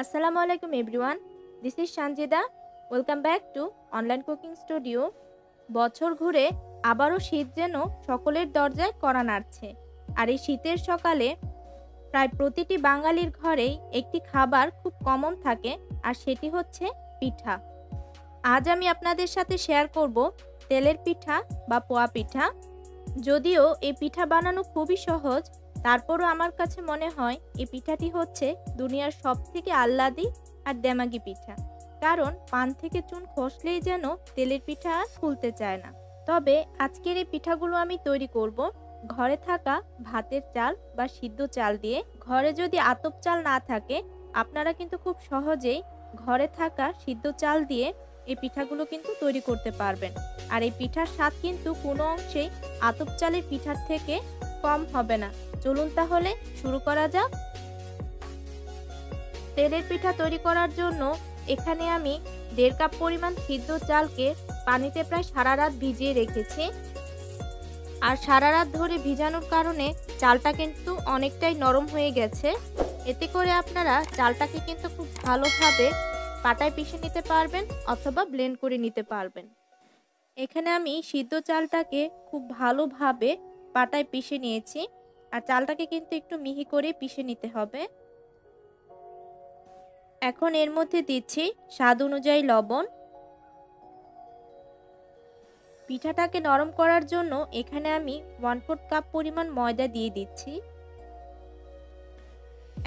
Assalamu alaikum everyone. This is Shanjida. Welcome back to Online Cooking Studio. বছর ঘুরে আবারও শীত যেন সকলের দরজায় কড়া নাড়ছে। আর এই শীতের সকালে প্রায় প্রতিটি বাঙালির ঘরেই একটি খাবার খুব কমন থাকে, আর সেটি হচ্ছে পিঠা। আজ আমি আপনাদের সাথে শেয়ার করব তেলের পিঠা বা পোয়া পিঠা। যদিও এই পিঠা বানানো খুবই সহজ, তারপরও আমার কাছে মনে হয় এই পিঠাটি হচ্ছে দুনিয়ার সবথেকে আহ্লাদি আর দেমাগি পিঠা। কারণ পান থেকে চুন খসলেই যেন তেলের পিঠা আর ফুলতে চায় না। তবে আজকের এই পিঠাগুলো আমি তৈরি করব ঘরে থাকা ভাতের চাল বা সিদ্ধ চাল দিয়ে। ঘরে যদি আতপ চাল না থাকে, আপনারা কিন্তু খুব সহজেই ঘরে থাকা সিদ্ধ চাল দিয়ে এই পিঠাগুলো কিন্তু তৈরি করতে পারবেন। আর এই পিঠার স্বাদ কিন্তু কোনো অংশেই আতপ চালের পিঠার থেকে কম হবে না। চলুন তাহলে শুরু করা যাক। তেলের পিঠা তৈরি করার জন্য এখানে আমি 1.5 কাপ পরিমাণ সিদ্ধ চালকে পানিতে প্রায় সারা রাত ভিজিয়ে রেখেছি। আর সারা রাত ধরে ভিজানোর কারণে চালটা কিন্তু অনেকটাই নরম হয়ে গেছে। এতে করে আপনারা চালটাকে কিন্তু খুব ভালোভাবে পাটায় পিষে নিতে পারবেন অথবা ব্লেন্ড করে নিতে পারবেন। এখানে আমি সিদ্ধ চালটাকে খুব ভালোভাবে পাটায় পিষে নিয়েছি। আর চালটাকে কিন্তু একটু মিহি করে পিষে নিতে হবে। এখন এর মধ্যে দিচ্ছি স্বাদ অনুযায়ী লবণ। পিঠাটাকে নরম করার জন্য এখানে আমি 1/4 কাপ পরিমাণ ময়দা দিয়ে দিচ্ছি।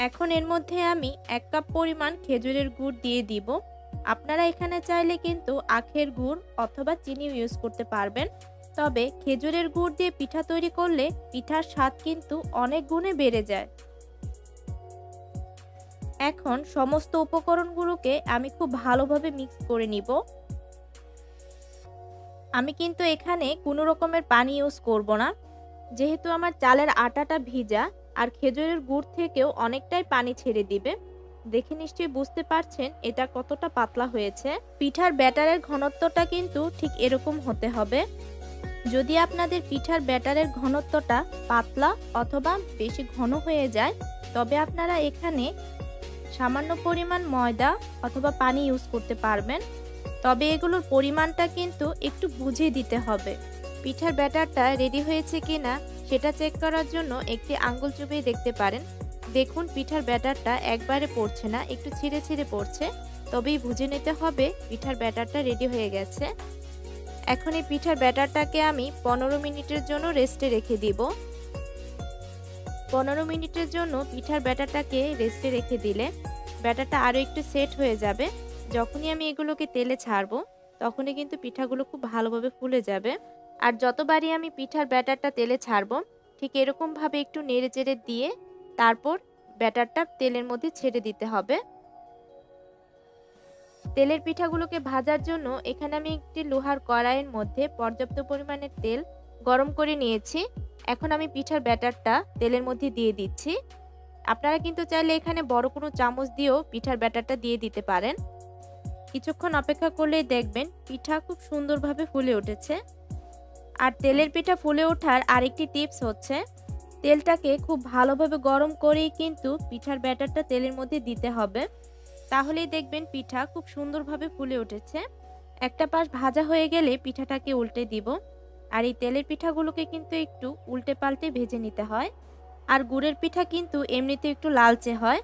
এখন এর মধ্যে আমি 1 কাপ পরিমাণ খেজুরের গুড় দিয়ে দিব। আপনারা এখানে চাইলে কিন্তু আখের গুড় অথবা চিনি ইউজ করতে পারবেন। তবে খেজুরের গুড় দিয়ে পিঠা তৈরি করলে পিঠার স্বাদ কিন্তু অনেক গুণে বেড়ে যায়। এখন সমস্ত উপকরণগুলোকে আমি খুব ভালোভাবে মিক্স করে নিব। আমি কিন্তু এখানে কোনো রকমের পানি ইউজ করব না, যেহেতু আমার চালের আটাটা ভিজা আর খেজুরের গুড় থেকেও অনেকটাই পানি ছেড়ে দিবে। দেখে নিশ্চয়ই বুঝতে পারছেন এটা কতটা পাতলা হয়েছে। পিঠার ব্যাটারের ঘনত্বটা কিন্তু ঠিক এরকম হতে হবে। যদি আপনাদের পিঠার ব্যাটারের ঘনত্বটা পাতলা অথবা বেশি ঘন হয়ে যায়, তবে আপনারা এখানে সামান্য পরিমাণ ময়দা অথবা পানি ইউজ করতে পারবেন। তবে এগুলোর পরিমাণটা কিন্তু একটু বুঝে দিতে হবে। পিঠার ব্যাটারটা রেডি হয়েছে কিনা সেটা চেক করার জন্য একটি আঙ্গুল চুবিয়ে দেখতে পারেন। দেখুন পিঠার ব্যাটারটা একবারে পড়ছে না, একটু ছিঁড়ে ছিঁড়ে পড়ছে। তবেই বুঝে নিতে হবে পিঠার ব্যাটারটা রেডি হয়ে গেছে। এখন এই পিঠার ব্যাটারটাকে আমি 15 মিনিটের জন্য রেস্টে রেখে দিব। 15 মিনিটের জন্য পিঠার ব্যাটারটাকে রেস্টে রেখে দিলে ব্যাটারটা আরও একটু সেট হয়ে যাবে। যখনই আমি এগুলোকে তেলে ছাড়বো, তখনই কিন্তু পিঠাগুলো খুব ভালোভাবে ফুলে যাবে। আর যতবারই আমি পিঠার ব্যাটারটা তেলে ছাড়বো, ঠিক এরকমভাবে একটু নেড়ে চেড়ে দিয়ে তারপর ব্যাটারটা তেলের মধ্যে ছেড়ে দিতে হবে। তেলের পিঠাগুলোকে ভাজার জন্য এখানে আমি একটি লোহার কড়াইয়ের মধ্যে পর্যাপ্ত পরিমাণে তেল গরম করে নিয়েছি। এখন আমি পিঠার ব্যাটারটা তেলের মধ্যে দিয়ে দিচ্ছি। আপনারা কিন্তু চাইলে এখানে বড় কোনো চামচ দিয়েও পিঠার ব্যাটারটা দিয়ে দিতে পারেন। কিছুক্ষণ অপেক্ষা করলেই দেখবেন পিঠা খুব সুন্দরভাবে ফুলে উঠেছে। আর তেলের পিঠা ফুলে ওঠার আরেকটি টিপস হচ্ছে, তেলটাকে খুব ভালোভাবে গরম করেই কিন্তু পিঠার ব্যাটারটা তেলের মধ্যে দিতে হবে। তাহলেই দেখবেন পিঠা খুব সুন্দরভাবে ফুলে উঠেছে। একটা পাশ ভাজা হয়ে গেলে পিঠাটাকে উল্টে দিব। আর এই তেলের পিঠাগুলোকে কিন্তু একটু উল্টে পাল্টে ভেজে নিতে হয়। আর গুড়ের পিঠা কিন্তু এমনিতে একটু লালচে হয়।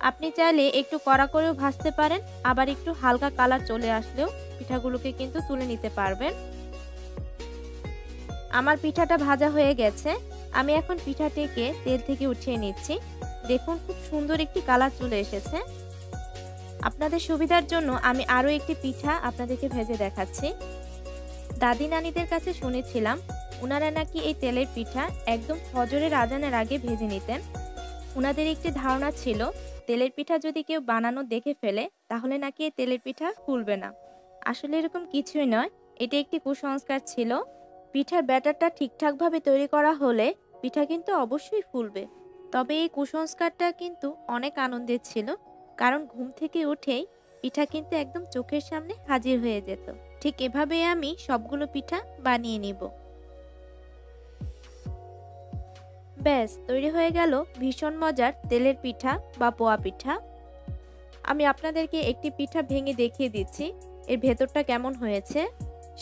আপনি চাইলে একটু কড়া করেও ভাজতে পারেন, আবার একটু হালকা কালার চলে আসলেও পিঠাগুলোকে কিন্তু তুলে নিতে পারবেন। আমার পিঠাটা ভাজা হয়ে গেছে। আমি এখন পিঠাটিকে তেল থেকে উঠিয়ে নিচ্ছি। দেখুন খুব সুন্দর একটি কালার চলে এসেছে। আপনাদের সুবিধার জন্য আমি আরও একটি পিঠা আপনাদেরকে ভেজে দেখাচ্ছি। দাদি নানিদের কাছে শুনেছিলাম ওনারা নাকি এই তেলের পিঠা একদম ফজরের আজানের আগে ভেজে নিতেন। ওনাদের একটি ধারণা ছিল তেলের পিঠা যদি কেউ বানানো দেখে ফেলে, তাহলে নাকি এই তেলের পিঠা ফুলবে না। আসলে এরকম কিছুই নয়, এটা একটি কুসংস্কার ছিল। পিঠার ব্যাটারটা ঠিকঠাকভাবে তৈরি করা হলে পিঠা কিন্তু অবশ্যই ফুলবে। তবে এই কুসংস্কারটা কিন্তু অনেক আনন্দের ছিল, কারণ ঘুম থেকে উঠেই পিঠা কিন্তু একদম চোখের সামনে হাজির হয়ে যেত। ঠিক এভাবেই আমি সবগুলো পিঠা বানিয়ে নিব। ব্যাস তৈরি হয়ে গেল ভীষণ মজার তেলের পিঠা বা পোয়া পিঠা। আমি আপনাদেরকে একটি পিঠা ভেঙে দেখিয়ে দিচ্ছি এর ভেতরটা কেমন হয়েছে।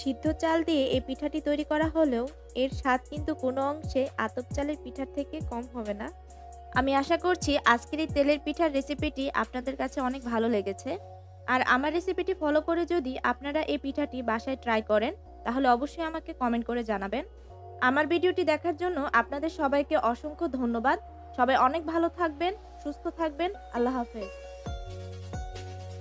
সিদ্ধ চাল দিয়ে এই পিঠাটি তৈরি করা হলেও এর স্বাদ কিন্তু কোনো অংশে আতপ চালের পিঠার থেকে কম হবে না। আমি আশা করছি আজকের এই তেলের পিঠার রেসিপিটি আপনাদের কাছে অনেক ভালো লেগেছে। আর আমার রেসিপিটি ফলো করে যদি আপনারা এই পিঠাটি বাসায় ট্রাই করেন তাহলে অবশ্যই আমাকে কমেন্ট করে জানাবেন। আমার ভিডিওটি দেখার জন্য আপনাদের সবাইকে অসংখ্য ধন্যবাদ। সবাই অনেক ভালো থাকবেন, সুস্থ থাকবেন। আল্লাহ হাফেজ।